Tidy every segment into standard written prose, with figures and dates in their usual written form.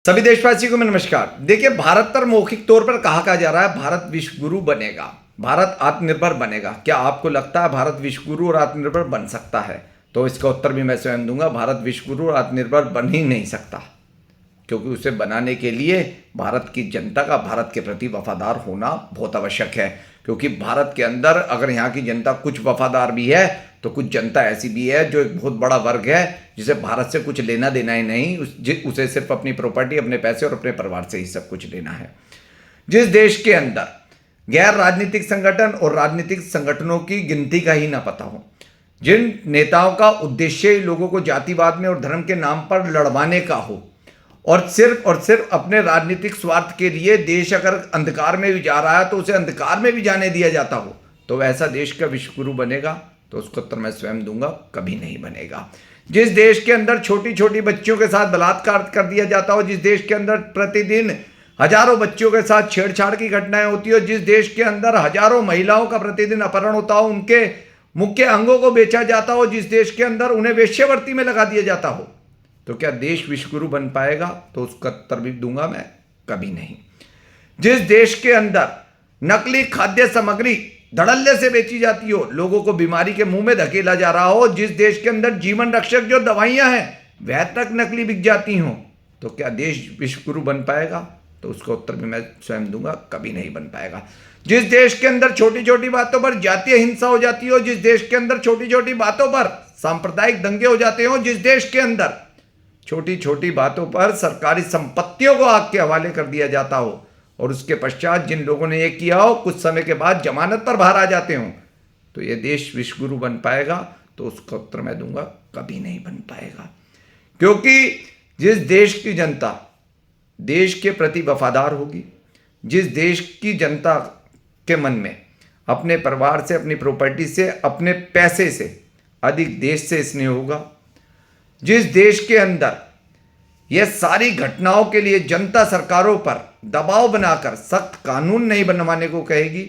सभी देशवासियों को मैं नमस्कार। देखिए, भारत पर मौखिक तौर पर कहा जा रहा है भारत विश्व गुरु बनेगा, भारत आत्मनिर्भर बनेगा। क्या आपको लगता है भारत विश्व गुरु और आत्मनिर्भर बन सकता है? तो इसका उत्तर भी मैं स्वयं दूंगा। भारत विश्व गुरु और आत्मनिर्भर बन ही नहीं सकता, क्योंकि उसे बनाने के लिए भारत की जनता का भारत के प्रति वफादार होना बहुत आवश्यक है। क्योंकि भारत के अंदर अगर यहाँ की जनता कुछ वफादार भी है तो कुछ जनता ऐसी भी है जो एक बहुत बड़ा वर्ग है जिसे भारत से कुछ लेना देना ही नहीं, उसे सिर्फ अपनी प्रॉपर्टी, अपने पैसे और अपने परिवार से ही सब कुछ लेना है। जिस देश के अंदर गैर राजनीतिक संगठन और राजनीतिक संगठनों की गिनती का ही ना पता हो, जिन नेताओं का उद्देश्य लोगों को जातिवाद में और धर्म के नाम पर लड़वाने का हो और सिर्फ अपने राजनीतिक स्वार्थ के लिए देश अगर अंधकार में भी जा रहा है तो उसे अंधकार में भी जाने दिया जाता हो, तो ऐसा देश का विश्व गुरु बनेगा? तो उसका उत्तर मैं स्वयं दूंगा, कभी नहीं बनेगा। जिस देश के अंदर छोटी छोटी बच्चियों के साथ बलात्कार कर दिया जाता हो, जिस देश के अंदर प्रतिदिन हजारों बच्चों के साथ छेड़छाड़ की घटनाएं होती हो, जिस देश के अंदर हजारों महिलाओं का प्रतिदिन अपहरण होता हो, उनके मुख्य अंगों को बेचा जाता हो, जिस देश के अंदर उन्हें वेश्यावृत्ति में लगा दिया जाता हो, तो क्या देश विश्व गुरु बन पाएगा? तो उसका उत्तर भी दूंगा मैं, कभी नहीं। जिस देश के अंदर नकली खाद्य सामग्री धड़ल्ले से बेची जाती हो, लोगों को बीमारी के मुंह में धकेला जा रहा हो, जिस देश के अंदर जीवन रक्षक जो दवाइयां हैं वह तक नकली बिक जाती हो, तो क्या देश विश्व गुरु बन पाएगा? तो उसका उत्तर भी मैं स्वयं दूंगा, कभी नहीं बन पाएगा। जिस देश के अंदर छोटी छोटी बातों पर जातीय हिंसा हो जाती हो, जिस देश के अंदर छोटी छोटी बातों पर सांप्रदायिक दंगे हो जाते हो, जिस देश के अंदर छोटी छोटी बातों पर सरकारी संपत्तियों को आग के हवाले कर दिया जाता हो और उसके पश्चात जिन लोगों ने ये किया हो कुछ समय के बाद जमानत पर बाहर आ जाते हो, तो ये देश विश्व गुरु बन पाएगा? तो उसका उत्तर मैं दूंगा, कभी नहीं बन पाएगा। क्योंकि जिस देश की जनता देश के प्रति वफादार होगी, जिस देश की जनता के मन में अपने परिवार से, अपनी प्रॉपर्टी से, अपने पैसे से अधिक देश से स्नेह होगा, जिस देश के अंदर यह सारी घटनाओं के लिए जनता सरकारों पर दबाव बनाकर सख्त कानून नहीं बनवाने को कहेगी,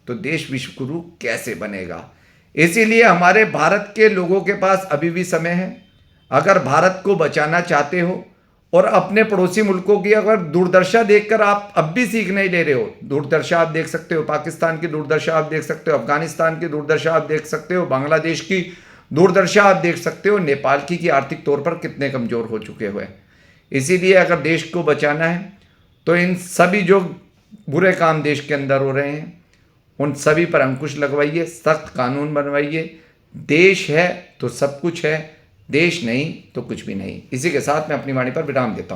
तो देश विश्व गुरु कैसे बनेगा? इसीलिए हमारे भारत के लोगों के पास अभी भी समय है। अगर भारत को बचाना चाहते हो और अपने पड़ोसी मुल्कों की अगर दूरदर्शा देखकर आप अब भी सीख नहीं ले रहे हो, दूरदर्शा आप देख सकते हो, पाकिस्तान की दूरदर्शा आप देख सकते हो, अफगानिस्तान की दूरदर्शा आप देख सकते हो, बांग्लादेश की दूरदर्शा आप देश सकते हो, नेपाल की आर्थिक तौर पर कितने कमजोर हो चुके हुए। इसीलिए अगर देश को बचाना है तो इन सभी जो बुरे काम देश के अंदर हो रहे हैं उन सभी पर अंकुश लगवाइए, सख्त कानून बनवाइए। देश है तो सब कुछ है, देश नहीं तो कुछ भी नहीं। इसी के साथ मैं अपनी वाणी पर विराम देता हूं।